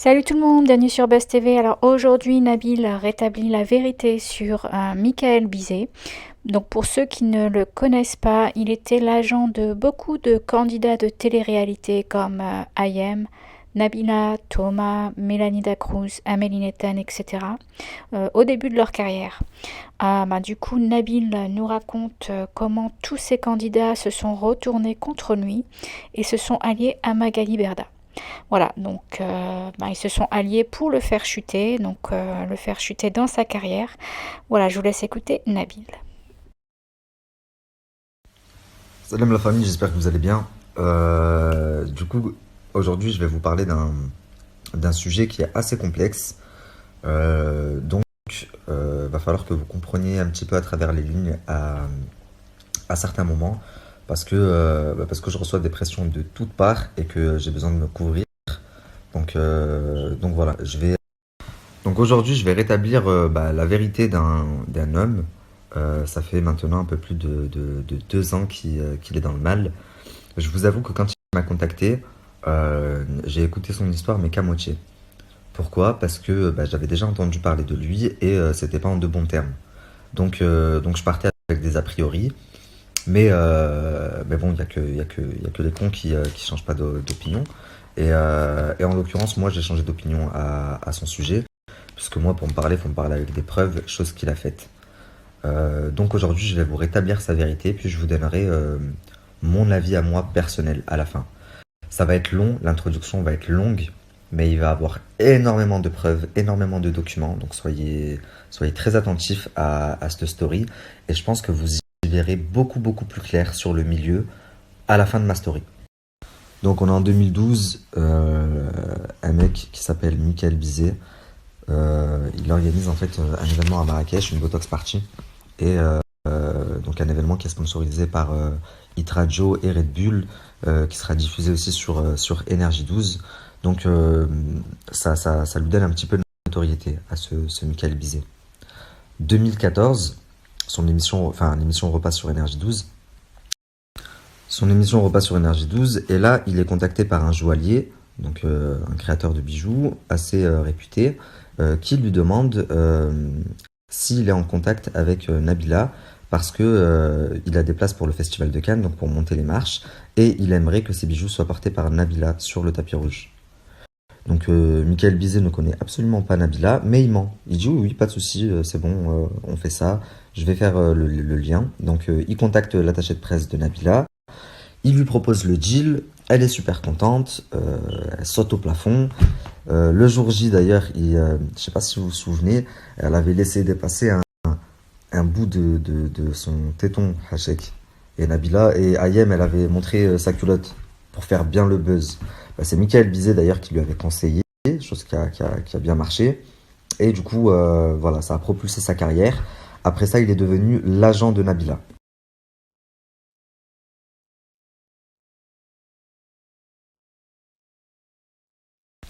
Salut tout le monde, bienvenue sur Buzz TV. Alors aujourd'hui, Nabil rétablit la vérité sur Michael Bizet. Donc pour ceux qui ne le connaissent pas, il était l'agent de beaucoup de candidats de télé-réalité comme IM, Nabila, Thomas, Mélanie Dacruz, Amélie Netten, etc. Au début de leur carrière. Du coup, Nabil nous raconte comment tous ces candidats se sont retournés contre lui et se sont alliés à Magali Berda. Voilà, donc ils se sont alliés pour le faire chuter, donc le faire chuter dans sa carrière. Voilà, je vous laisse écouter Nabil. Salam la famille, j'espère que vous allez bien. Aujourd'hui, je vais vous parler d'un sujet qui est assez complexe. Va falloir que vous compreniez un petit peu à travers les lignes à certains moments, parce que je reçois des pressions de toutes parts et que j'ai besoin de me couvrir. Donc voilà, donc aujourd'hui, je vais rétablir la vérité d'un homme. Ça fait maintenant un peu plus de 2 ans qu'il est dans le mal. Je vous avoue que quand il m'a contacté, j'ai écouté son histoire, mais qu'à moitié. Pourquoi? Parce que j'avais déjà entendu parler de lui et c'était pas en de bons termes. Donc je partais avec des a priori, mais bon, il y a que les cons qui changent pas d'opinion. Et en l'occurrence, moi j'ai changé d'opinion à son sujet, puisque moi pour me parler, il faut me parler avec des preuves, chose qu'il a faite. Donc aujourd'hui, je vais vous rétablir sa vérité, puis je vous donnerai mon avis à moi personnel à la fin. Ça va être long, l'introduction va être longue, mais il va y avoir énormément de preuves, énormément de documents, donc soyez très attentifs à cette story, et je pense que vous y verrez beaucoup beaucoup plus clair sur le milieu à la fin de ma story. Donc on est en 2012, un mec qui s'appelle Michael Bizet, il organise en fait un événement à Marrakech, une Botox Party, et donc un événement qui est sponsorisé par Hit Radio et Red Bull, qui sera diffusé aussi sur Énergie 12. Donc ça lui donne un petit peu de notoriété à ce Michael Bizet. 2014, l'émission repasse sur Énergie 12. Son émission repasse sur Énergie 12 et là il est contacté par un joaillier, donc un créateur de bijoux assez réputé, qui lui demande s'il est en contact avec Nabila parce que il a des places pour le festival de Cannes, donc pour monter les marches, et il aimerait que ses bijoux soient portés par Nabila sur le tapis rouge. Donc Michael Bizet ne connaît absolument pas Nabila, mais il ment. Il dit oui, oui, pas de souci, c'est bon, on fait ça, je vais faire le lien. Donc il contacte l'attaché de presse de Nabila, il lui propose le deal, elle est super contente, elle saute au plafond. Le jour J d'ailleurs, je sais pas si vous vous souvenez, elle avait laissé dépasser un bout de son téton, Hachek. Et Nabila et Ayem, elle avait montré sa culotte pour faire bien le buzz. C'est Michael Bizet d'ailleurs qui lui avait conseillé, chose qui a bien marché. Et du coup, voilà, ça a propulsé sa carrière. Après ça, il est devenu l'agent de Nabila.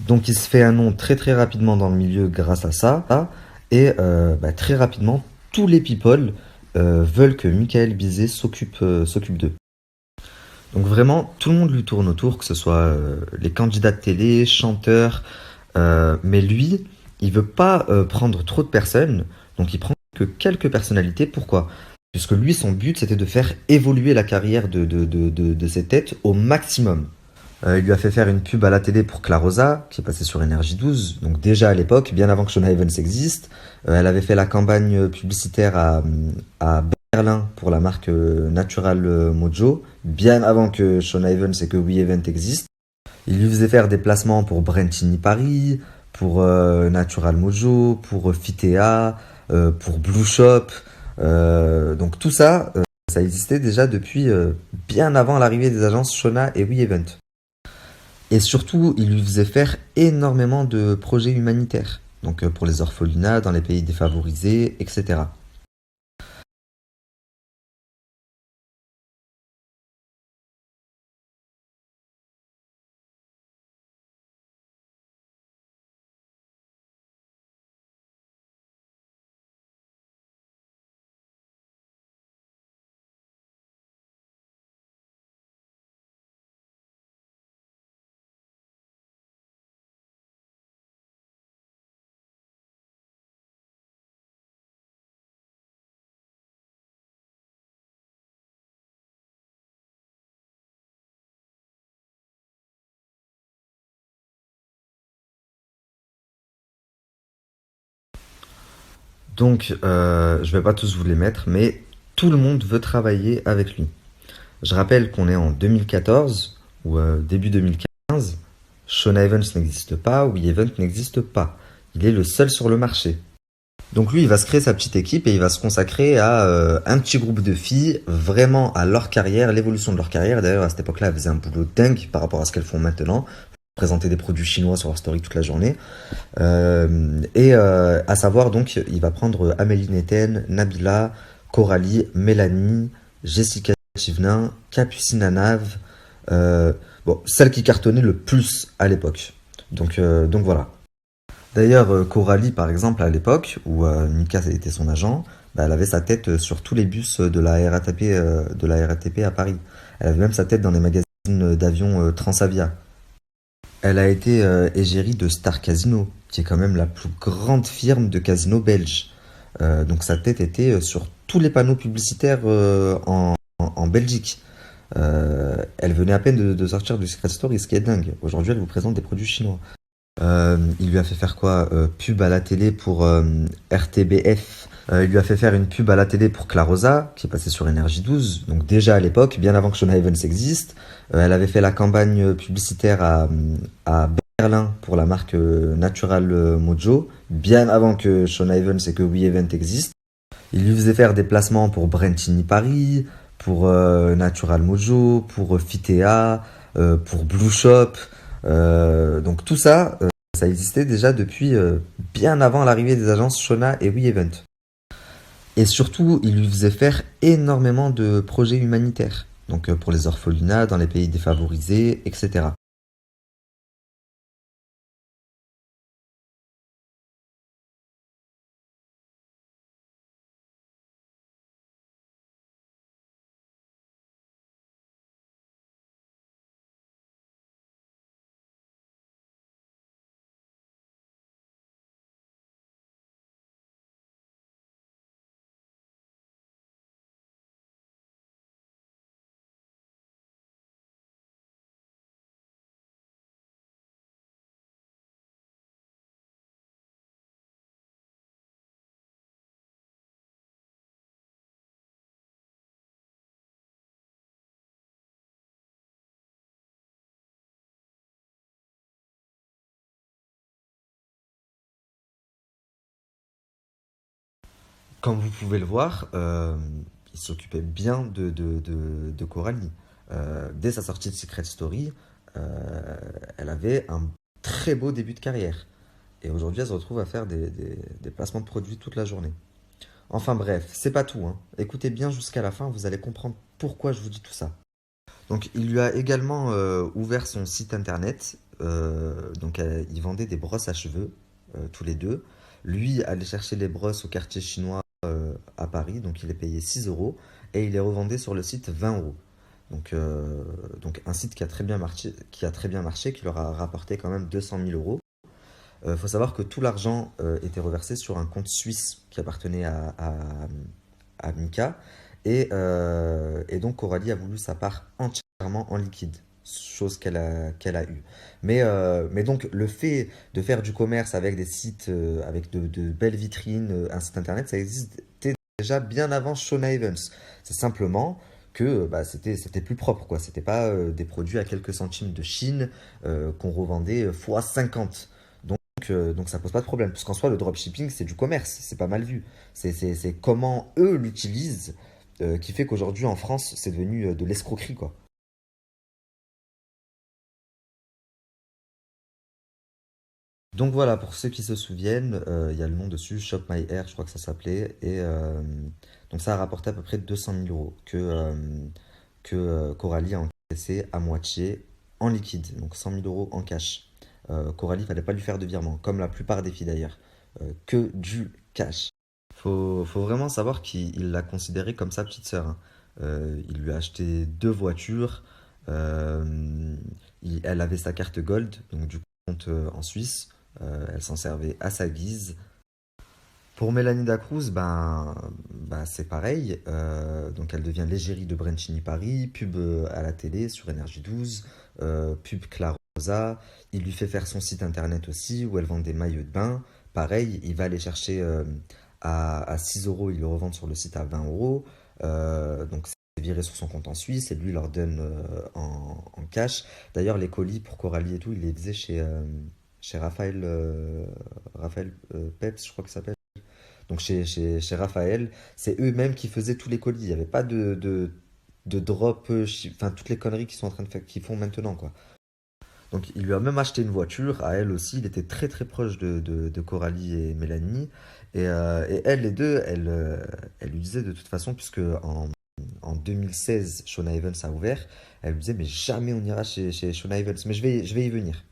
Donc il se fait un nom très très rapidement dans le milieu grâce à ça. Et très rapidement, tous les people veulent que Michael Bizet s'occupe d'eux. Donc vraiment, tout le monde lui tourne autour, que ce soit les candidats de télé, chanteurs, mais lui, il veut pas prendre trop de personnes, donc il prend que quelques personnalités. Pourquoi? Puisque lui, son but, c'était de faire évoluer la carrière de ses têtes au maximum. Il lui a fait faire une pub à la télé pour Clarosa, qui est passée sur Énergie 12, donc déjà à l'époque, bien avant que Shona Evans existe. Elle avait fait la campagne publicitaire à Berlin pour la marque Natural Mojo, bien avant que Shona Evans et que We Event existent. Il lui faisait faire des placements pour Brentini Paris, pour Natural Mojo, pour Fitea, pour Blue Shop. Donc tout ça, ça existait déjà depuis bien avant l'arrivée des agences Shona et We Event. Et surtout, il lui faisait faire énormément de projets humanitaires. Donc pour les orphelinats, dans les pays défavorisés, etc. Donc, je vais pas tous vous les mettre, mais tout le monde veut travailler avec lui. Je rappelle qu'on est en 2014 ou début 2015. Sean Evans n'existe pas, Will Evans n'existe pas. Il est le seul sur le marché. Donc lui, il va se créer sa petite équipe et il va se consacrer à un petit groupe de filles, vraiment à leur carrière, l'évolution de leur carrière. D'ailleurs, à cette époque-là, elles faisaient un boulot dingue par rapport à ce qu'elles font maintenant. Présenter des produits chinois sur leur story toute la journée. À savoir, donc, il va prendre Amélie Neten, Nabila, Coralie, Mélanie, Jessica Chivnin, Capucine Anave, bon, celle qui cartonnait le plus à l'époque. Donc voilà. D'ailleurs, Coralie, par exemple, à l'époque, où Mika était son agent, bah, elle avait sa tête sur tous les bus de la RATP à Paris. Elle avait même sa tête dans les magazines d'avions Transavia. Elle a été égérie de Star Casino, qui est quand même la plus grande firme de casino belge. Donc sa tête était sur tous les panneaux publicitaires en Belgique. Elle venait à peine de sortir du Secret Story, ce qui est dingue. Aujourd'hui, elle vous présente des produits chinois. Il lui a fait faire quoi? Pub à la télé pour RTBF. Il lui a fait faire une pub à la télé pour Clarosa, qui est passée sur Énergie 12. Donc déjà à l'époque, bien avant que Sean Evans existe, elle avait fait la campagne publicitaire à Berlin pour la marque Natural Mojo, bien avant que Sean Evans et que We Event existent. Il lui faisait faire des placements pour Brentini Paris, pour Natural Mojo, pour Fitea, pour Blue Shop. Donc tout ça, ça existait déjà depuis bien avant l'arrivée des agences Shona et We Event. Et surtout, il lui faisait faire énormément de projets humanitaires. Donc pour les orphelinats, dans les pays défavorisés, etc. Comme vous pouvez le voir, il s'occupait bien de Coralie. Dès sa sortie de Secret Story, elle avait un très beau début de carrière. Et aujourd'hui, elle se retrouve à faire des placements de produits toute la journée. Enfin bref, c'est pas tout, hein. Écoutez bien jusqu'à la fin, vous allez comprendre pourquoi je vous dis tout ça. Donc il lui a également ouvert son site internet. Il vendait des brosses à cheveux, tous les deux. Lui allait chercher les brosses au quartier chinois à Paris, donc il est payé 6 euros et il les revendait sur le site 20 euros. Donc un site qui a très bien marché, qui leur a rapporté quand même 200 000 euros. Il faut savoir que tout l'argent était reversé sur un compte suisse qui appartenait à Mika. Et donc Coralie a voulu sa part entièrement en liquide, chose qu'elle a eue. Mais donc le fait de faire du commerce avec des sites, avec de belles vitrines, un site internet, ça existait déjà bien avant Shona Evans. C'est simplement que bah, c'était plus propre, quoi. C'était pas des produits à quelques centimes de Chine qu'on revendait fois 50. Donc ça pose pas de problème, parce qu'en soi le dropshipping c'est du commerce, c'est pas mal vu. C'est comment eux l'utilisent qui fait qu'aujourd'hui en France c'est devenu de l'escroquerie quoi. Donc voilà, pour ceux qui se souviennent, il y a le nom dessus, Shop My Hair, je crois que ça s'appelait, donc ça a rapporté à peu près 200 000 euros que Coralie a encaissé à moitié en liquide, donc 100 000 euros en cash. Coralie, il fallait pas lui faire de virement, comme la plupart des filles d'ailleurs, que du cash. Faut vraiment savoir qu'il l'a considérée comme sa petite sœur, hein. Il lui a acheté deux voitures, euh, elle avait sa carte Gold, donc du compte en Suisse. Elle s'en servait à sa guise. Pour Mélanie Dacruz, ben, c'est pareil. Donc elle devient l'égérie de Brencini Paris, pub à la télé sur Énergie 12, pub Clarosa. Il lui fait faire son site internet aussi où elle vend des maillots de bain. Pareil, il va aller chercher à 6 euros, ils le revendent sur le site à 20 euros. Donc c'est viré sur son compte en Suisse et lui leur donne en cash. D'ailleurs, les colis pour Coralie et tout, il les faisait chez Raphaël, Raphaël Peps, je crois que ça s'appelle. Donc chez Raphaël, c'est eux-mêmes qui faisaient tous les colis. Il n'y avait pas de drop, enfin toutes les conneries qu'ils sont en train de faire, qu'ils font maintenant, quoi. Donc il lui a même acheté une voiture, à elle aussi, il était très très proche de Coralie et Mélanie. Et elles, les deux, elle lui disait de toute façon, puisque en 2016, Shona Evans a ouvert, elle lui disait, mais jamais on ira chez Shona Evans, mais je vais y venir.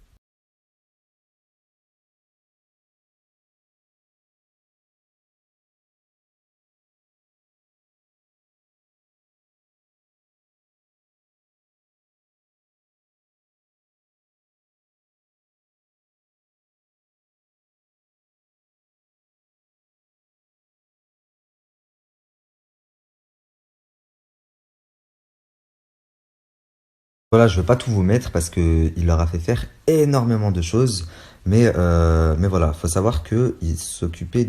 Voilà, je veux pas tout vous mettre parce que il leur a fait faire énormément de choses, mais voilà, faut savoir que il s'occupait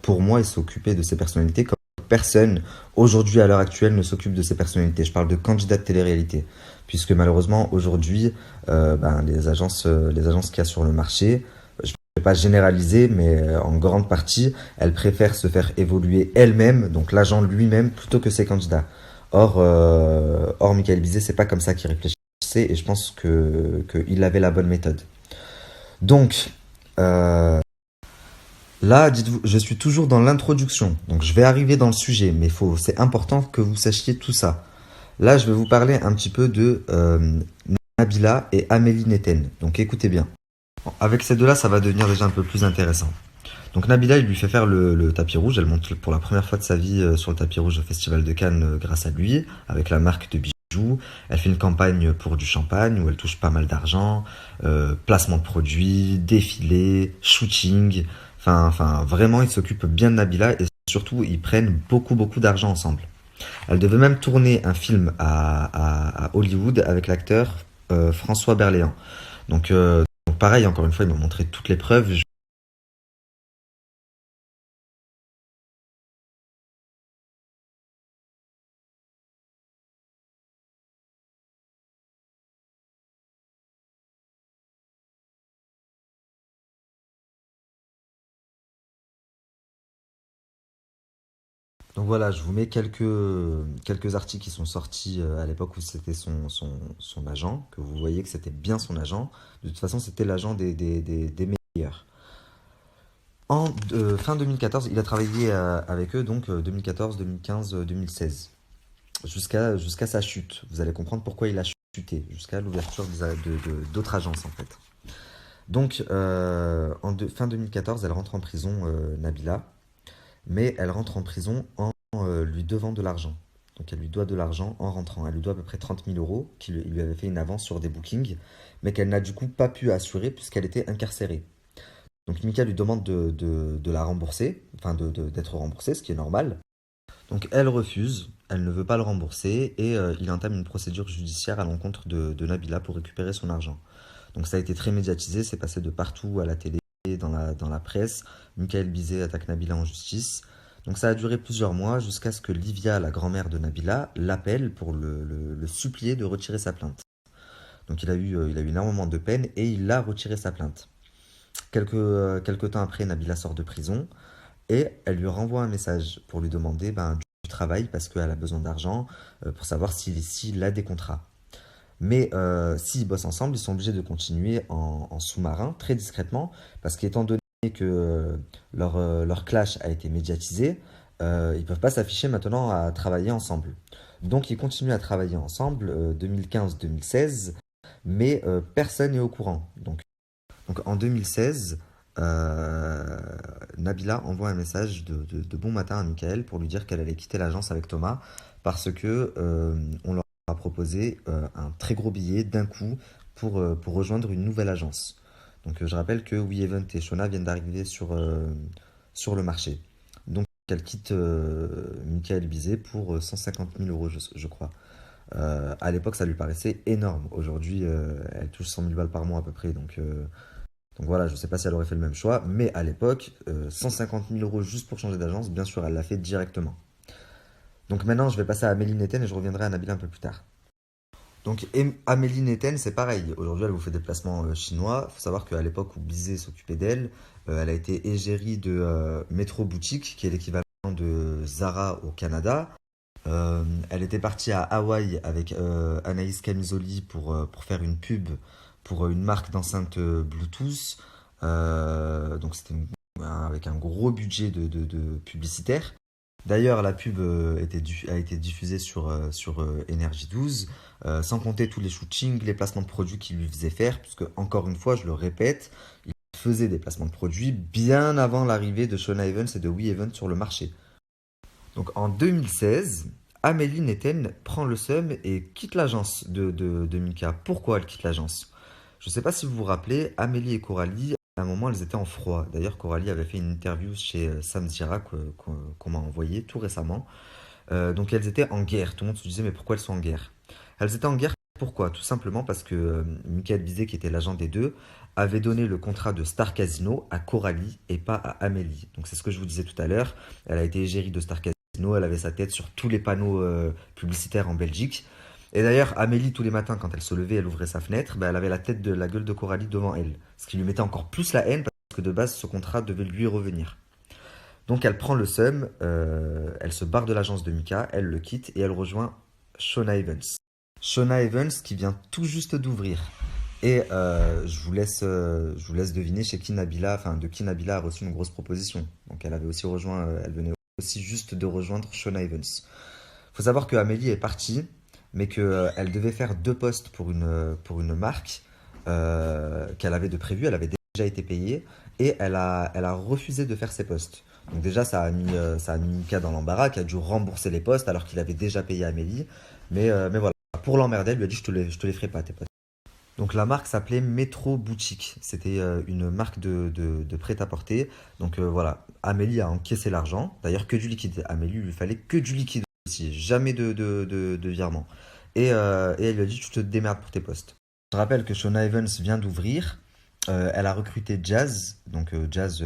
pour moi, il s'occupait de ses personnalités comme personne aujourd'hui à l'heure actuelle ne s'occupe de ses personnalités. Je parle de candidats de télé-réalité, puisque malheureusement aujourd'hui, ben, les agences qu'il y a sur le marché, je vais pas généraliser, mais en grande partie, elles préfèrent se faire évoluer elles-mêmes, donc l'agent lui-même, plutôt que ses candidats. Or Michael Bizet, c'est pas comme ça qu'il réfléchit et je pense qu'il avait la bonne méthode. Donc, euh, là, dites-vous, je suis toujours dans l'introduction, donc je vais arriver dans le sujet, mais c'est important que vous sachiez tout ça. Là, je vais vous parler un petit peu de Nabila et Amélie Netten. Donc écoutez bien. Avec ces deux-là, ça va devenir déjà un peu plus intéressant. Donc Nabila, il lui fait faire le tapis rouge. Elle monte pour la première fois de sa vie sur le tapis rouge au Festival de Cannes grâce à lui, avec la marque de bijoux. Elle fait une campagne pour du champagne où elle touche pas mal d'argent, placement de produits, défilé, shooting. Enfin, vraiment, ils s'occupent bien de Nabila et surtout, ils prennent beaucoup d'argent ensemble. Elle devait même tourner un film à Hollywood avec l'acteur François Berléand. Donc pareil, encore une fois, ils m'ont montré toutes les preuves. Donc voilà, je vous mets quelques articles qui sont sortis à l'époque où c'était son agent, que vous voyez que c'était bien son agent. De toute façon, c'était l'agent des meilleurs. Fin 2014, il a travaillé avec eux, donc 2014, 2015, 2016, jusqu'à sa chute. Vous allez comprendre pourquoi il a chuté, jusqu'à l'ouverture d'autres agences en fait. Donc, fin 2014, elle rentre en prison, Nabila, mais elle rentre en prison en lui devant de l'argent. Donc elle lui doit de l'argent en rentrant. Elle lui doit à peu près 30 000 euros, qu'il lui avait fait une avance sur des bookings, mais qu'elle n'a du coup pas pu assurer puisqu'elle était incarcérée. Donc Mika lui demande de la rembourser, enfin d'être remboursée, ce qui est normal. Donc elle refuse, elle ne veut pas le rembourser et il entame une procédure judiciaire à l'encontre de Nabila pour récupérer son argent. Donc ça a été très médiatisé, c'est passé de partout à la télé, dans la presse. Michael Bizet attaque Nabila en justice. Donc ça a duré plusieurs mois jusqu'à ce que Livia, la grand-mère de Nabila, l'appelle pour le supplier de retirer sa plainte. Donc il a eu énormément de peine et il a retiré sa plainte. Quelques temps après, Nabila sort de prison et elle lui renvoie un message pour lui demander du travail parce qu'elle a besoin d'argent pour savoir s'il a des contrats. Mais s'ils bossent ensemble, ils sont obligés de continuer en sous-marin, très discrètement, parce qu'étant donné que leur clash a été médiatisé, ils ne peuvent pas s'afficher maintenant à travailler ensemble. Donc ils continuent à travailler ensemble 2015-2016, mais personne n'est au courant. Donc en 2016, Nabila envoie un message de bon matin à Michael pour lui dire qu'elle allait quitter l'agence avec Thomas parce que on leur a proposé un très gros billet d'un coup pour rejoindre une nouvelle agence. Donc je rappelle que We Event et Shona viennent d'arriver sur le marché. Donc elle quitte Michael Bizet pour 150 000 euros, je crois. À l'époque, ça lui paraissait énorme. Aujourd'hui, elle touche 100 000 balles par mois à peu près. Donc Donc voilà, je ne sais pas si elle aurait fait le même choix, mais à l'époque, 150 000 euros juste pour changer d'agence, bien sûr, elle l'a fait directement. Donc maintenant, je vais passer à Amélie Netten et je reviendrai à Nabila un peu plus tard. Donc Amélie Netten, c'est pareil. Aujourd'hui, elle vous fait des placements chinois. Il faut savoir qu'à l'époque où Bizet s'occupait d'elle, elle a été égérie de Metro Boutique, qui est l'équivalent de Zara au Canada. Elle était partie à Hawaï avec Anaïs Camisoli pour faire une pub pour une marque d'enceinte Bluetooth. Donc c'était avec un gros budget de publicitaire. D'ailleurs, la pub a été diffusée sur Énergie 12, sans compter tous les shootings, les placements de produits qu'il lui faisait faire, puisque, encore une fois, je le répète, il faisait des placements de produits bien avant l'arrivée de Shona Evans et de We Evans sur le marché. Donc en 2016, Amélie Netten prend le seum et quitte l'agence de Mika. Pourquoi elle quitte l'agence? Je ne sais pas si vous vous rappelez, Amélie et Coralie, à un moment, elles étaient en froid. D'ailleurs, Coralie avait fait une interview chez Sam Zira qu'on m'a envoyé tout récemment. Donc elles étaient en guerre. Tout le monde se disait, mais pourquoi elles sont en guerre? Elles étaient en guerre, pourquoi? Tout simplement parce que Michael Bizet, qui était l'agent des deux, avait donné le contrat de Star Casino à Coralie et pas à Amélie. Donc c'est ce que je vous disais tout à l'heure. Elle a été égérie de Star Casino, elle avait sa tête sur tous les panneaux publicitaires en Belgique. Et d'ailleurs, Amélie, tous les matins, quand elle se levait, elle ouvrait sa fenêtre, bah, elle avait la tête de la gueule de Coralie devant elle. Ce qui lui mettait encore plus la haine parce que de base, ce contrat devait lui revenir. Donc elle prend le seum, elle se barre de l'agence de Mika, elle le quitte et elle rejoint Shona Evans. Shona Evans qui vient tout juste d'ouvrir. Et je vous laisse deviner chez qui Nabila, enfin de qui Nabila a reçu une grosse proposition. Donc elle avait aussi rejoint, elle venait aussi juste de rejoindre Shona Evans. Il faut savoir que Amélie est partie, mais qu'elle devait faire deux postes pour une marque qu'elle avait de prévu. Elle avait déjà été payée et elle a refusé de faire ses postes. Donc déjà, ça a mis Mika dans l'embarras, qui a dû rembourser les postes alors qu'il avait déjà payé Amélie. Mais voilà, pour l'emmerder, elle lui a dit je te les ferai pas tes postes. Donc la marque s'appelait Metro Boutique. C'était une marque de prêt-à-porter. Donc voilà, Amélie a encaissé l'argent. D'ailleurs, que du liquide. Amélie, il lui fallait que du liquide aussi. Jamais de virement. Et elle lui a dit tu te démerdes pour tes postes. Je rappelle que Shona Evans vient d'ouvrir. Elle a recruté Jazz, donc Jazz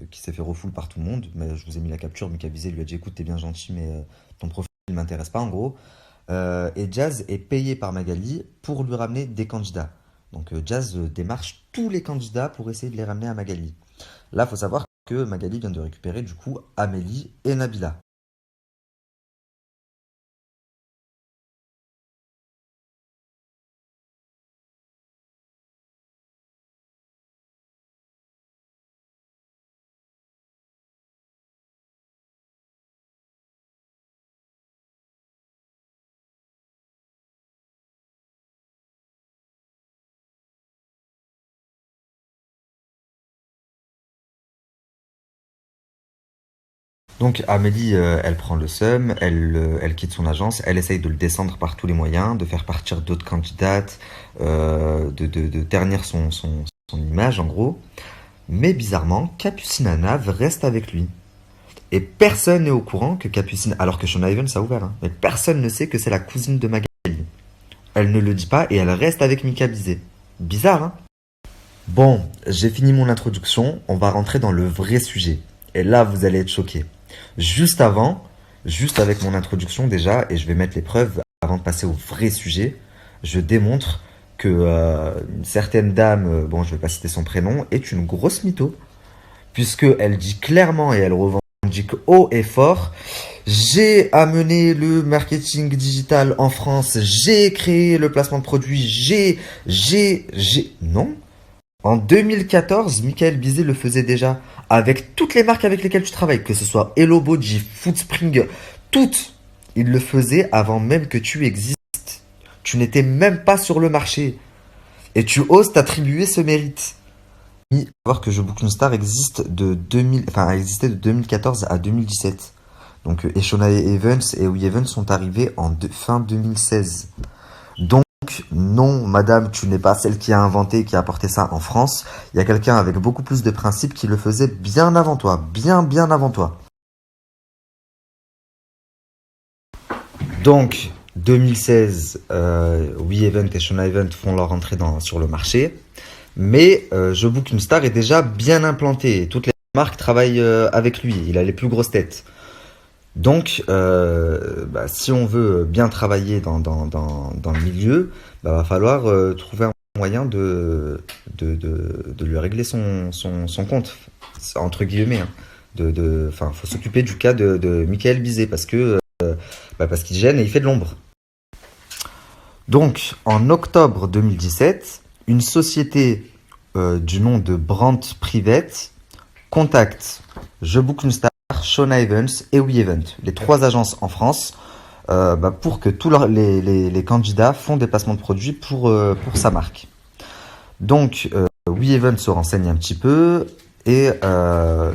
qui s'est fait refoule par tout le monde. Mais je vous ai mis la capture, Mika Bizet lui a dit écoute, t'es bien gentil, mais ton profil ne m'intéresse pas en gros. Et Jazz est payé par Magali pour lui ramener des candidats. Donc Jazz démarche tous les candidats pour essayer de les ramener à Magali. Là, il faut savoir que Magali vient de récupérer du coup Amélie et Nabila. Donc Amélie, elle prend le seum, elle quitte son agence, elle essaye de le descendre par tous les moyens, de faire partir d'autres candidates, de ternir son image en gros. Mais bizarrement, Capucine Anave reste avec lui. Et personne n'est au courant que Capucine, alors que Shona Evans a ouvert, hein, mais personne ne sait que c'est la cousine de Magali. Elle ne le dit pas et elle reste avec Mika Bizet. Bizarre, hein? Bon, j'ai fini mon introduction, on va rentrer dans le vrai sujet. Et là, vous allez être choqués. Juste avant, juste avec mon introduction déjà, et je vais mettre les preuves avant de passer au vrai sujet, je démontre que une certaine dame, bon, je vais pas citer son prénom, est une grosse mytho, puisque elle dit clairement et elle revendique haut et fort, j'ai amené le marketing digital en France, j'ai créé le placement de produits, non. En 2014, Michael Bizet le faisait déjà avec toutes les marques avec lesquelles tu travailles, que ce soit Hello Body, Foodspring, toutes. Il le faisait avant même que tu existes. Tu n'étais même pas sur le marché. Et tu oses t'attribuer ce mérite. Il faut savoir que Je Book une Star existe a existé de 2014 à 2017. Donc, et Shona Evans et We Evans sont arrivés fin 2016. Donc, non, madame, tu n'es pas celle qui a inventé et qui a apporté ça en France. Il y a quelqu'un avec beaucoup plus de principes qui le faisait bien avant toi. Bien avant toi. Donc, 2016, We Event et Shona Event font leur entrée sur le marché. Mais Je Book une Star est déjà bien implanté. Toutes les marques travaillent avec lui. Il a les plus grosses têtes. Donc, si on veut bien travailler dans le milieu, va falloir trouver un moyen de lui régler son compte, entre guillemets. Hein. Faut s'occuper du cas de Michael Bizet parce qu'il gêne et il fait de l'ombre. Donc, en octobre 2017, une société du nom de Brandt Private contacte Je Book une Star, Shona Evans et WeEvent, les trois agences en France, pour que tous les candidats font des placements de produits pour sa marque. Donc, WeEvent se renseigne un petit peu et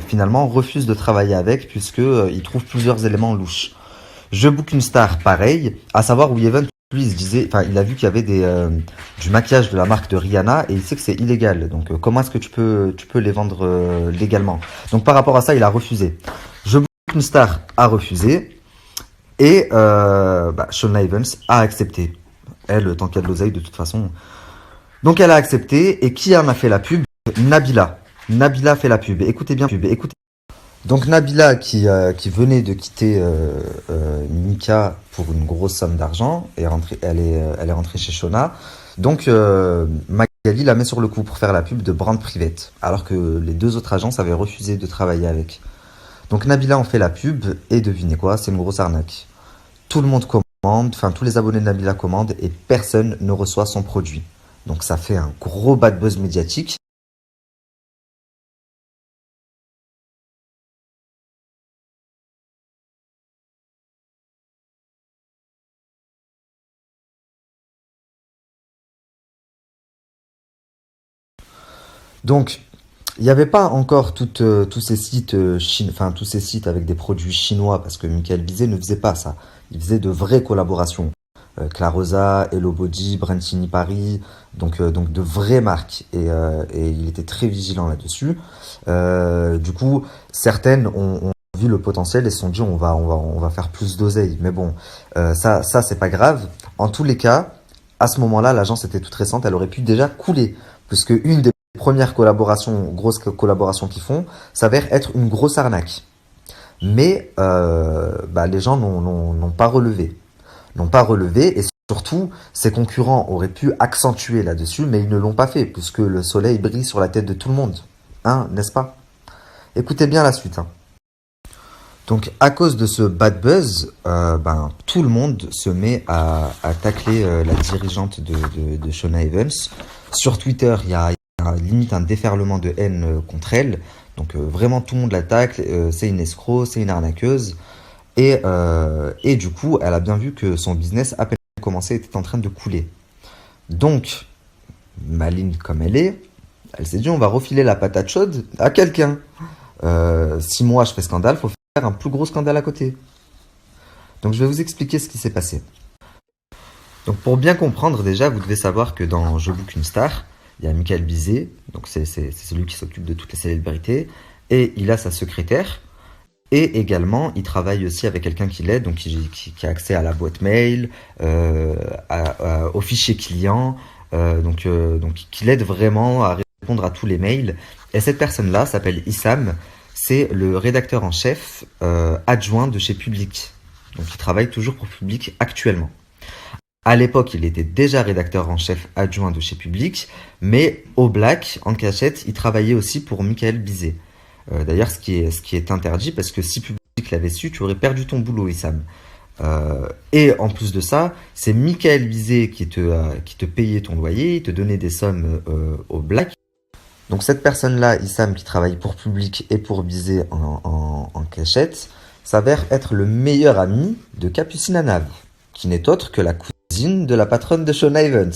finalement refuse de travailler avec puisqu'il trouve plusieurs éléments louches. Je Book une Star, pareil, à savoir WeEvent, lui, il a vu qu'il y avait du maquillage de la marque de Rihanna et il sait que c'est illégal. Donc, comment est-ce que tu peux les vendre légalement? Donc, par rapport à ça, il a refusé. Je Book une Star a refusé et Shona Evans a accepté. Elle, tant qu'il y a de l'oseille, de toute façon. Donc, elle a accepté et qui en a fait la pub? Nabila. Nabila fait la pub. Écoutez bien, écoutez. Donc Nabila qui venait de quitter Mika pour une grosse somme d'argent elle est rentrée chez Shona. Donc Magali la met sur le coup pour faire la pub de Brandt Private alors que les deux autres agences avaient refusé de travailler avec. Donc Nabila en fait la pub et devinez quoi, c'est une grosse arnaque. Tout le monde commande, tous les abonnés de Nabila commandent et personne ne reçoit son produit. Donc ça fait un gros bad buzz médiatique. Donc, il n'y avait pas encore tous ces sites tous ces sites avec des produits chinois parce que Michael Bizet ne faisait pas ça. Il faisait de vraies collaborations. Clarosa, Hello Body, Brentini Paris, donc de vraies marques. Et il était très vigilant là-dessus. Du coup, certaines ont vu le potentiel et se sont dit on va faire plus d'oseille. Mais bon, ça c'est pas grave. En tous les cas, à ce moment-là, l'agence était toute récente, elle aurait pu déjà couler, puisque une des premières grosses collaborations qu'ils font, s'avère être une grosse arnaque. Mais les gens n'ont pas relevé. N'ont pas relevé et surtout, ses concurrents auraient pu accentuer là-dessus, mais ils ne l'ont pas fait, puisque le soleil brille sur la tête de tout le monde. Hein, n'est-ce pas? Écoutez bien la suite. Hein. Donc, à cause de ce bad buzz, tout le monde se met à tacler la dirigeante de Shona Evans. Sur Twitter, il y a limite un déferlement de haine contre elle. Donc, vraiment, tout le monde la tacle. C'est une escroc, c'est une arnaqueuse. Et du coup, elle a bien vu que son business, à peine commencé, était en train de couler. Donc, maligne comme elle s'est dit, on va refiler la patate chaude à quelqu'un. Si moi je fais scandale, faut faire un plus gros scandale à côté. Donc je vais vous expliquer ce qui s'est passé. Donc pour bien comprendre déjà, vous devez savoir que dans Je Book une Star, il y a Michael Bizet, donc c'est celui qui s'occupe de toutes les célébrités, et il a sa secrétaire, et également il travaille aussi avec quelqu'un qui l'aide, donc qui a accès à la boîte mail, au fichier client, donc qui l'aide vraiment à répondre à tous les mails. Et cette personne-là s'appelle Issam, c'est le rédacteur en chef adjoint de chez Public. Donc il travaille toujours pour Public actuellement. À l'époque, il était déjà rédacteur en chef adjoint de chez Public, mais au black, en cachette, il travaillait aussi pour Michael Bizet. D'ailleurs, ce qui est interdit, parce que si Public l'avait su, tu aurais perdu ton boulot, Issam. Et en plus de ça, c'est Michael Bizet qui te payait ton loyer, il te donnait des sommes au black. Donc cette personne-là, Issam, qui travaille pour Public et pour Bizet en cachette, s'avère être le meilleur ami de Capucine Anav, qui n'est autre que la cousine de la patronne de Shona Evans.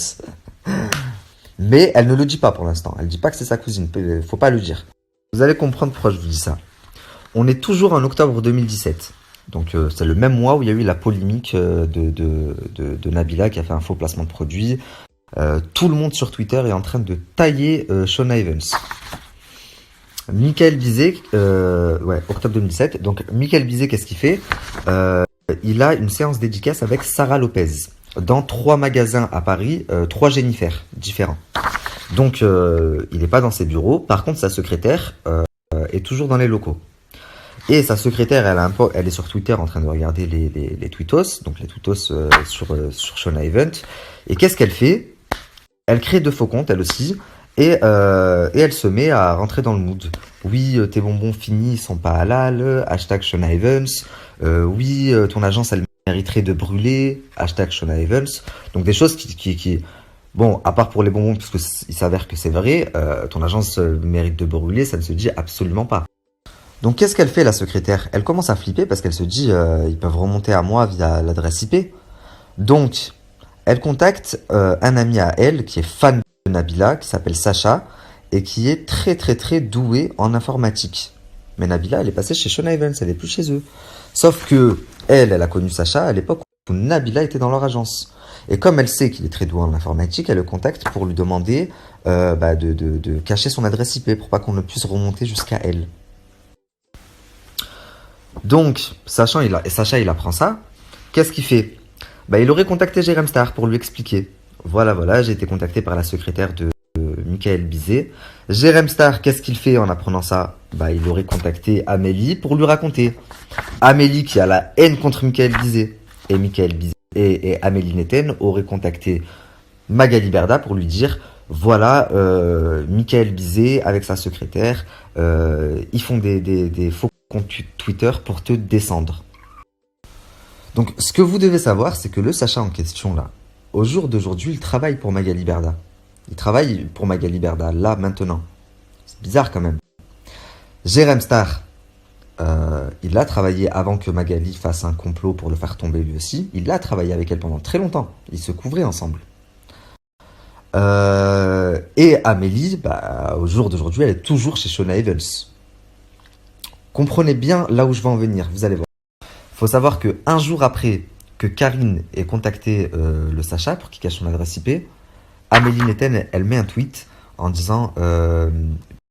Mais elle ne le dit pas pour l'instant. Elle ne dit pas que c'est sa cousine. Faut pas le dire. Vous allez comprendre pourquoi je vous dis ça. On est toujours en octobre 2017. Donc c'est le même mois où il y a eu la polémique de Nabila qui a fait un faux placement de produit. Tout le monde sur Twitter est en train de tailler Shona Evans. Michael Bizet, octobre 2007. Donc Michael Bizet, qu'est-ce qu'il fait? Il a une séance dédicace avec Sarah Lopez dans 3 magasins à Paris, 3 Jennifer différents. Donc, il n'est pas dans ses bureaux. Par contre, sa secrétaire est toujours dans les locaux. Et sa secrétaire, elle est sur Twitter en train de regarder les tweetos, donc les tweetos sur Shona Event. Et qu'est-ce qu'elle fait? Elle crée 2 faux comptes, elle aussi, et elle se met à rentrer dans le mood. Oui, tes bonbons finis sont pas halal, hashtag Shona Evans. Oui, ton agence, elle mériterait de brûler, hashtag Shona Evans. Donc des choses qui bon, à part pour les bonbons, parce qu'il s'avère que c'est vrai, ton agence mérite de brûler, ça ne se dit absolument pas. Donc qu'est-ce qu'elle fait la secrétaire? Elle commence à flipper parce qu'elle se dit ils peuvent remonter à moi via l'adresse IP. Donc elle contacte un ami à elle qui est fan de Nabila, qui s'appelle Sacha et qui est très très très doué en informatique. Mais Nabila, elle est passée chez Shona Evans, elle est plus chez eux. Sauf que elle a connu Sacha à l'époque où Nabila était dans leur agence. Et comme elle sait qu'il est très doué en informatique, elle le contacte pour lui demander de cacher son adresse IP pour pas qu'on ne puisse remonter jusqu'à elle. Donc, Sacha, il apprend ça. Qu'est-ce qu'il fait? Il aurait contacté Jérém Star pour lui expliquer. Voilà, j'ai été contacté par la secrétaire de Michael Bizet. Jérém Star, qu'est-ce qu'il fait en apprenant ça? Il aurait contacté Amélie pour lui raconter. Amélie, qui a la haine contre Michael Bizet, et Michael Bizet et Amélie Netten auraient contacté Magali Berda pour lui dire voilà, Michael Bizet avec sa secrétaire, ils font des faux compte Twitter pour te descendre. Donc, ce que vous devez savoir, c'est que le Sacha en question, là, au jour d'aujourd'hui, il travaille pour Magali Berda. Il travaille pour Magali Berda, là, maintenant. C'est bizarre, quand même. Jérém Star, il a travaillé avant que Magali fasse un complot pour le faire tomber lui aussi. Il a travaillé avec elle pendant très longtemps. Ils se couvraient ensemble. Et Amélie, au jour d'aujourd'hui, elle est toujours chez Shona Evans. Comprenez bien là où je veux en venir, vous allez voir. Faut savoir que un jour après que Karine ait contacté le Sacha pour qu'il cache son adresse IP, Amélie Netten, elle met un tweet en disant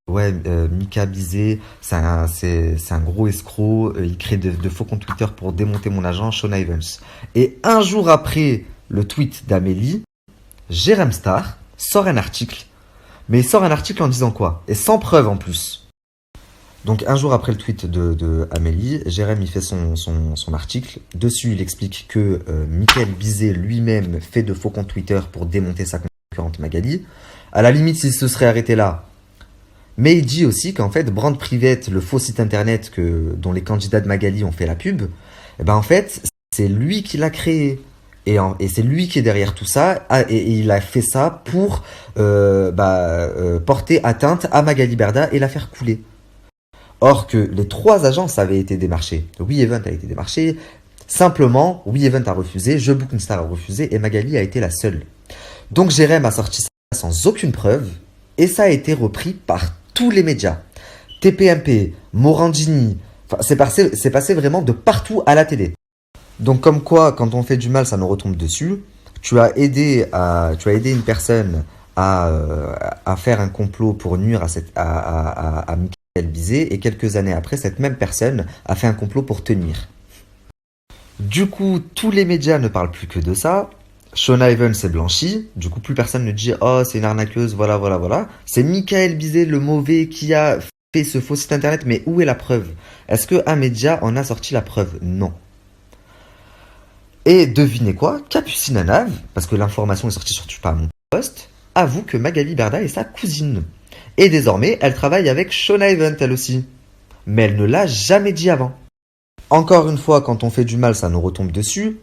Mika Bizet, c'est un gros escroc, il crée de faux comptes Twitter pour démonter mon agent, Shona Evans. Et un jour après le tweet d'Amélie, Jérém Star sort un article. Mais il sort un article en disant quoi? Et sans preuve en plus. Donc un jour après le tweet de Amélie, Jérém il fait son article. Dessus il explique que Michael Bizet lui-même fait de faux comptes Twitter pour démonter sa concurrente Magali. À la limite s'il se serait arrêté là. Mais il dit aussi qu'en fait Brand Private, le faux site internet dont les candidats de Magali ont fait la pub, en fait c'est lui qui l'a créé. Et c'est lui qui est derrière tout ça. Et il a fait ça pour porter atteinte à Magali Berda et la faire couler. Or que les 3 agences avaient été démarchées. WeEvent a été démarché. Simplement, WeEvent a refusé, Je Book une Star a refusé et Magali a été la seule. Donc Jérém a sorti ça sans aucune preuve et ça a été repris par tous les médias. TPMP, Morandini, c'est passé vraiment de partout à la télé. Donc comme quoi, quand on fait du mal, ça nous retombe dessus. Tu as aidé une personne à faire un complot pour nuire à Michael Bizet et quelques années après, cette même personne a fait un complot pour te nuire. Du coup, tous les médias ne parlent plus que de ça. Shona Evans est blanchi. Du coup, plus personne ne dit « Oh, c'est une arnaqueuse, voilà. » C'est Michael Bizet, le mauvais, qui a fait ce faux site internet. Mais où est la preuve? Est-ce qu'un média en a sorti la preuve? Non. Et devinez quoi? Capucine Anave, parce que l'information est sortie sur Tu pas mon poste, avoue que Magali Berda est sa cousine. Et désormais, elle travaille avec Shona Event, elle aussi. Mais elle ne l'a jamais dit avant. Encore une fois, quand on fait du mal, ça nous retombe dessus.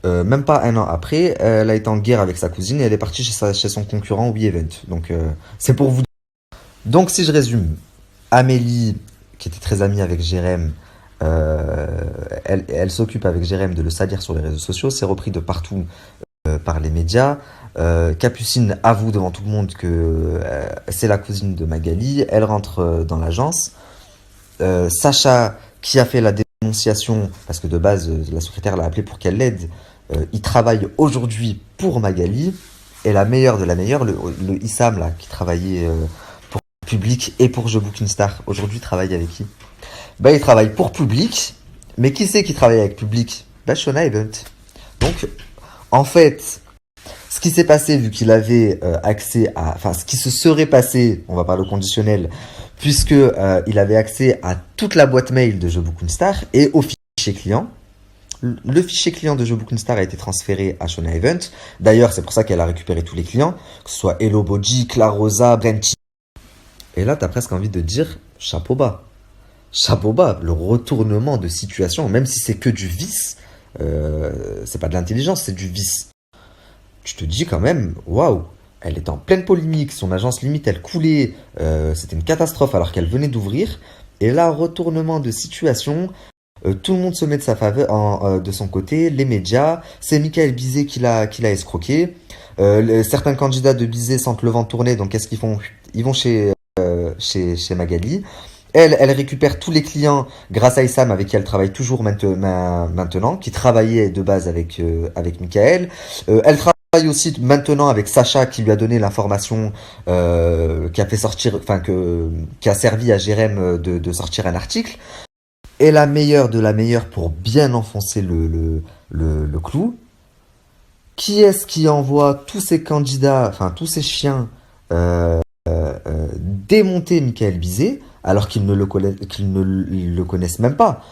Même pas un an après, elle a été en guerre avec sa cousine et elle est partie chez son concurrent WeEvent. Donc, c'est pour vous. Donc, si je résume, Amélie, qui était très amie avec Jérém, elle s'occupe avec Jérém de le salir sur les réseaux sociaux. C'est repris de partout par les médias. Capucine avoue devant tout le monde que c'est la cousine de Magali. Elle rentre dans l'agence. Sacha, qui a fait la dénonciation, parce que de base, la secrétaire l'a appelé pour qu'elle l'aide, il travaille aujourd'hui pour Magali. Et la meilleure de la meilleure, le Issam, là, qui travaillait pour Public et pour Je Book une Star, aujourd'hui travaille avec qui? Il travaille pour Public. Mais qui c'est qui travaille avec Public? Shona Event. Donc, en fait, Ce qui s'est passé, vu qu'il avait accès à... Enfin, ce qui se serait passé, on va parler au conditionnel, puisque il avait accès à toute la boîte mail de Je Book une Star et au fichier client. Le fichier client de Je Book une Star a été transféré à Shona Event. D'ailleurs, c'est pour ça qu'elle a récupéré tous les clients, que ce soit Hello Boji, Clarosa, Brenty. Et là, t'as presque envie de dire chapeau bas. Chapeau bas, le retournement de situation, même si c'est que du vice, c'est pas de l'intelligence, c'est du vice. Tu te dis quand même, waouh, elle était en pleine polémique, son agence limite elle coulait, c'était une catastrophe alors qu'elle venait d'ouvrir. Et là, retournement de situation, tout le monde se met de sa faveur, de son côté, les médias, c'est Michael Bizet qui l'a escroqué. Certains candidats de Bizet sentent le vent tourner, donc qu'est-ce qu'ils font? Ils vont chez Magali. Elle récupère tous les clients grâce à Issam avec qui elle travaille toujours maintenant, qui travaillait de base avec Michael. Elle travaille aussi maintenant avec Sacha qui lui a donné l'information qui a fait sortir, enfin qui a servi à Jérém de sortir un article. Et la meilleure de la meilleure pour bien enfoncer le clou. Qui est-ce qui envoie tous ces candidats, enfin tous ces chiens démonter Michael Bizet alors qu'ils ne le connaissent même pas.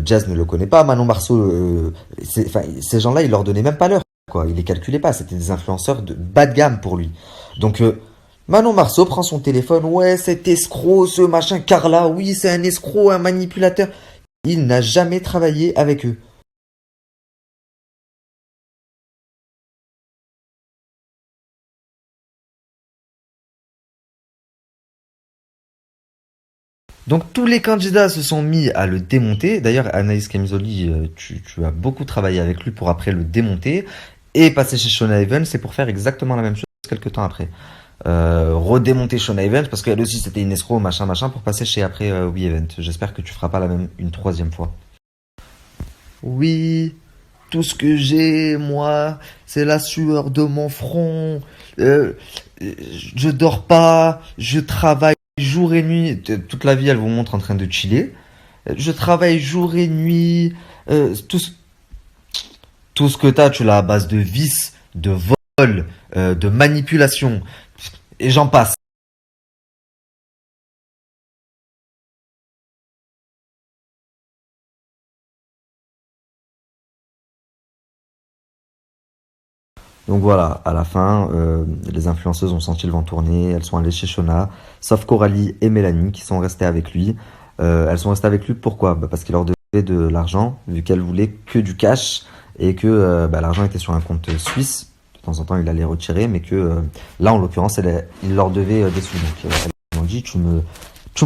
Jazz ne le connaît pas, Manon Marceau, ces gens-là, il leur donnait même pas l'heure, quoi. Il les calculait pas, c'était des influenceurs de bas de gamme pour lui. Donc Manon Marceau prend son téléphone, ouais, cet escroc, ce machin, Carla, oui, c'est un escroc, un manipulateur. Il n'a jamais travaillé avec eux. Donc tous les candidats se sont mis à le démonter. D'ailleurs, Anaïs Camisoli, tu as beaucoup travaillé avec lui pour après le démonter et passer chez Shona Evans, c'est pour faire exactement la même chose quelques temps après. Redémonter Shona Evans parce qu'elle aussi c'était une escroc, machin, machin, pour passer chez après We Event. J'espère que tu feras pas la même une troisième fois. Oui, tout ce que j'ai, moi, c'est la sueur de mon front. Euh, je dors pas, je travaille jour et nuit. Toute la vie, elle vous montre en train de chiller. Je travaille jour et nuit. Tout ce que t'as, tu l'as à base de vices, de vol, de manipulation. Et j'en passe. Donc voilà, à la fin, les influenceuses ont senti le vent tourner, elles sont allées chez Shona, sauf Coralie et Mélanie qui sont restées avec lui. Elles sont restées avec lui pourquoi? Parce qu'il leur devait de l'argent, vu qu'elles voulaient que du cash et que l'argent était sur un compte suisse. De temps en temps, il allait retirer, mais que là, en l'occurrence, il leur devait des sous. Donc elles m'ont dit, tu me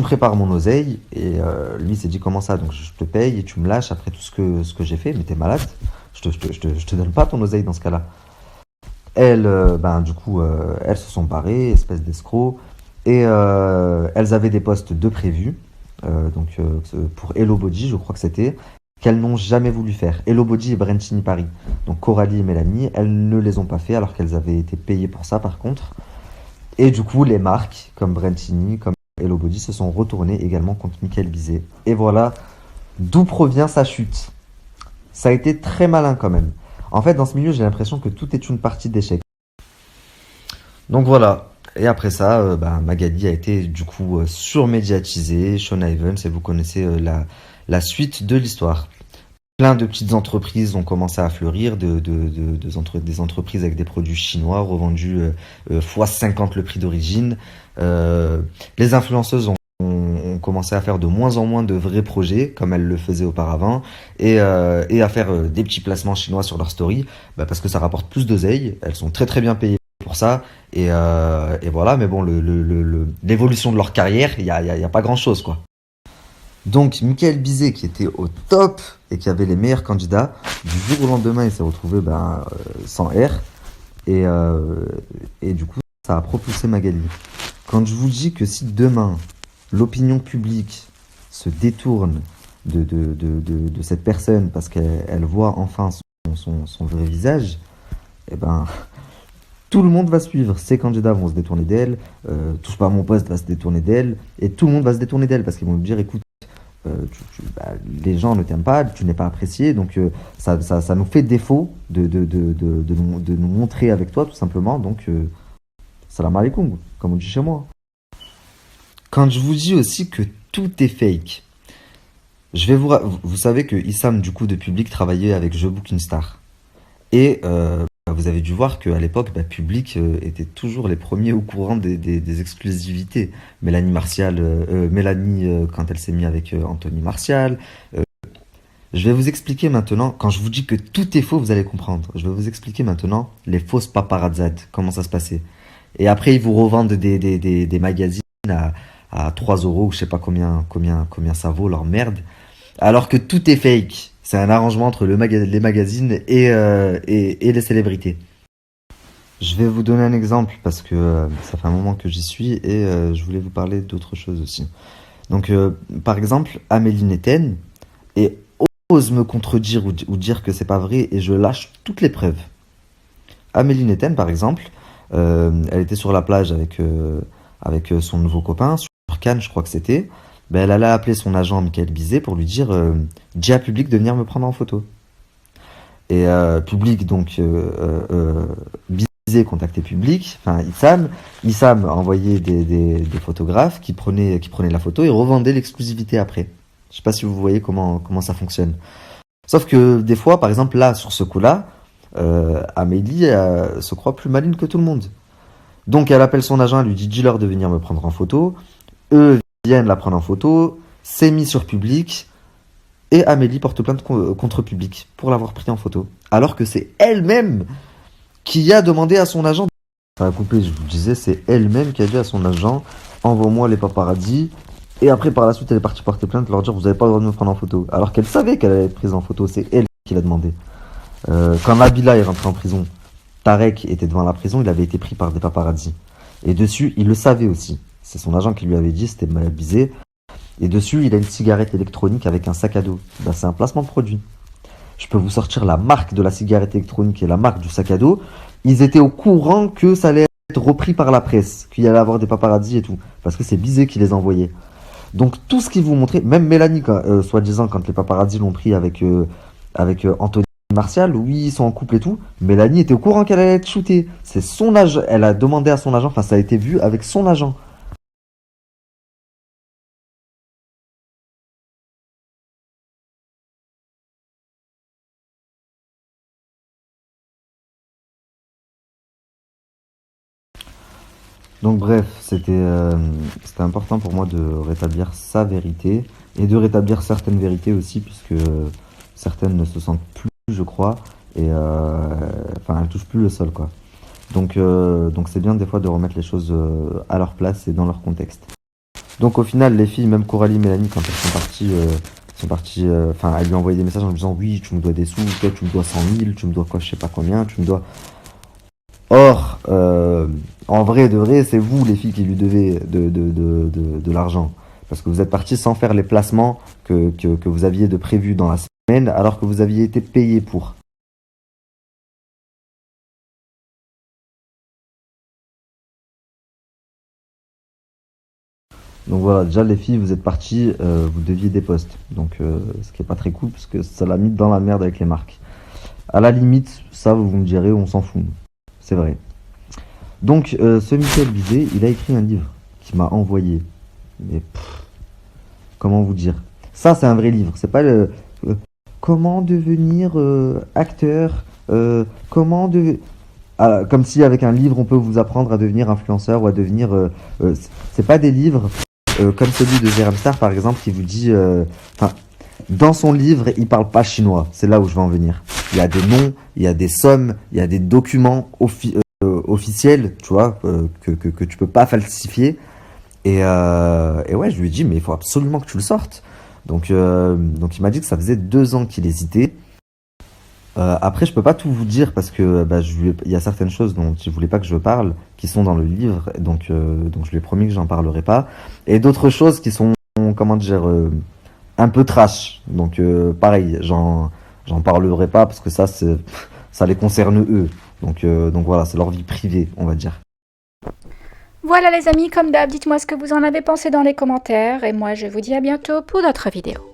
prépares mon oseille. Et lui s'est dit, comment ça? Donc je te paye et tu me lâches après tout ce que j'ai fait, mais t'es malade. Je te donne pas ton oseille dans ce cas-là. Elles, du coup, elles se sont barrées, espèce d'escrocs, et elles avaient des postes de prévus, pour Hello Body, je crois que c'était, qu'elles n'ont jamais voulu faire. Hello Body et Brentini Paris. Donc Coralie et Mélanie, elles ne les ont pas fait alors qu'elles avaient été payées pour ça par contre. Et du coup, les marques comme Brentini, comme Hello Body se sont retournées également contre Michael Bizet. Et voilà d'où provient sa chute. Ça a été très malin quand même. En fait, dans ce milieu, j'ai l'impression que tout est une partie d'échec. Donc voilà. Et après ça, Magali a été du coup surmédiatisée, Shona Evans, et vous connaissez la suite de l'histoire. Plein de petites entreprises ont commencé à fleurir, des entreprises avec des produits chinois revendus fois 50 le prix d'origine. Les influenceuses ont commencé à faire de moins en moins de vrais projets, comme elles le faisaient auparavant, et à faire des petits placements chinois sur leur story, parce que ça rapporte plus d'oseille. Elles sont très très bien payées pour ça, et voilà. Mais bon, l'évolution de leur carrière, il y a pas grand chose, quoi. Donc, Michael Bizet, qui était au top et qui avait les meilleurs candidats, du jour au lendemain, il s'est retrouvé sans R. Et du coup, ça a propulsé Magali. Quand je vous dis que si demain, l'opinion publique se détourne de cette personne parce qu'elle voit enfin son vrai visage, eh ben, tout le monde va suivre. Ces candidats vont se détourner d'elle, Touche pas à mon poste va se détourner d'elle, et tout le monde va se détourner d'elle parce qu'ils vont lui dire, écoute, les gens ne t'aiment pas, tu n'es pas apprécié, donc ça nous fait défaut de nous montrer avec toi, tout simplement. Donc, salam alaikum, comme on dit chez moi. Quand je vous dis aussi que tout est fake, vous savez que Issam, du coup, de Public, travaillait avec Je Book une Star. Et vous avez dû voir qu'à l'époque, Public était toujours les premiers au courant des exclusivités. Mélanie, quand elle s'est mise avec Anthony Martial. euh, je vais vous expliquer maintenant, quand je vous dis que tout est faux, vous allez comprendre. Je vais vous expliquer maintenant les fausses paparazzades, comment ça se passait. Et après, ils vous revendent des magazines à 3 euros, ou je sais pas combien ça vaut, leur merde. Alors que tout est fake. C'est un arrangement entre les magazines et les célébrités. Je vais vous donner un exemple parce que ça fait un moment que j'y suis et je voulais vous parler d'autre chose aussi. Donc, par exemple, Amélie Netten et ose me contredire ou dire que c'est pas vrai et je lâche toutes les preuves. Amélie Netten, par exemple, elle était sur la plage avec son nouveau copain, sur Cannes, je crois que c'était. Ben, elle allait appeler son agent Michael Bizet pour lui dire dis à Public de venir me prendre en photo. Et Public, donc, Bizet contactait Public, enfin Issam envoyait des photographes qui prenaient la photo et revendaient l'exclusivité après. Je sais pas si vous voyez comment ça fonctionne. Sauf que des fois, par exemple, là, sur ce coup-là, Amélie se croit plus maligne que tout le monde. Donc elle appelle son agent, elle lui dit dis-leur de venir me prendre en photo. Eux viennent la prendre en photo, c'est mis sur Public, et Amélie porte plainte contre Public pour l'avoir pris en photo. Alors que c'est elle-même qui a demandé à son agent. Ça a coupé, je vous le disais, c'est elle-même qui a dit à son agent envoie-moi les paparazzis. Et après, par la suite, elle est partie porter plainte, leur dire vous n'avez pas le droit de me prendre en photo. Alors qu'elle savait qu'elle allait être prise en photo, c'est elle qui l'a demandé. Quand Nabila est rentrée en prison, Tarek était devant la prison, il avait été pris par des paparazzis. Et dessus, il le savait aussi. C'est son agent qui lui avait dit, c'était mal abusé. Et dessus, il a une cigarette électronique avec un sac à dos. Ben, c'est un placement de produit. Je peux vous sortir la marque de la cigarette électronique et la marque du sac à dos. Ils étaient au courant que ça allait être repris par la presse, qu'il y allait avoir des paparazzis et tout. Parce que c'est Bizet qui les envoyait. Donc tout ce qu'ils vous montraient, même Mélanie, soi-disant, quand les paparazzis l'ont pris avec Anthony Martial, oui, ils sont en couple et tout, Mélanie était au courant qu'elle allait être shootée. C'est son agent, elle a demandé à son agent, enfin ça a été vu avec son agent. Donc bref, c'était important pour moi de rétablir sa vérité et de rétablir certaines vérités aussi, puisque certaines ne se sentent plus, je crois, et enfin elles touchent plus le sol, quoi. Donc c'est bien des fois de remettre les choses à leur place et dans leur contexte. Donc au final, les filles, même Coralie, Mélanie, quand elles sont parties, enfin, elles lui ont envoyé des messages en lui disant oui, tu me dois des sous, toi tu me dois 100 000, tu me dois quoi, je sais pas combien, tu me dois. Or, en vrai, c'est vous les filles qui lui devez de l'argent. Parce que vous êtes partis sans faire les placements que vous aviez de prévus dans la semaine, alors que vous aviez été payé pour. Donc voilà, déjà les filles, vous êtes partis, vous deviez des postes. Donc ce qui est pas très cool, parce que ça l'a mis dans la merde avec les marques. À la limite, ça vous me direz, on s'en fout. C'est vrai. Donc ce Michel Bizet, il a écrit un livre qui m'a envoyé. Mais comment vous dire? Ça, c'est un vrai livre. C'est pas le comment devenir acteur, comment devenir. Comme si avec un livre on peut vous apprendre à devenir influenceur ou à devenir. C'est pas des livres comme celui de Jérém Star par exemple qui vous dit. Enfin, dans son livre, il parle pas chinois. C'est là où je vais en venir. Il y a des noms, il y a des sommes, il y a des documents officiels, tu vois, que tu peux pas falsifier. Et ouais, je lui ai dit, mais il faut absolument que tu le sortes. Donc il m'a dit que ça faisait 2 ans qu'il hésitait. Après, je peux pas tout vous dire parce que il y a certaines choses dont il voulait pas que je parle, qui sont dans le livre, donc je lui ai promis que j'en parlerai pas. Et d'autres choses qui sont, comment dire, un peu trash. Donc pareil, j'en parlerai pas parce que ça les concerne eux. Donc voilà, c'est leur vie privée, on va dire. Voilà les amis, comme d'hab, dites-moi ce que vous en avez pensé dans les commentaires et moi je vous dis à bientôt pour d'autres vidéos.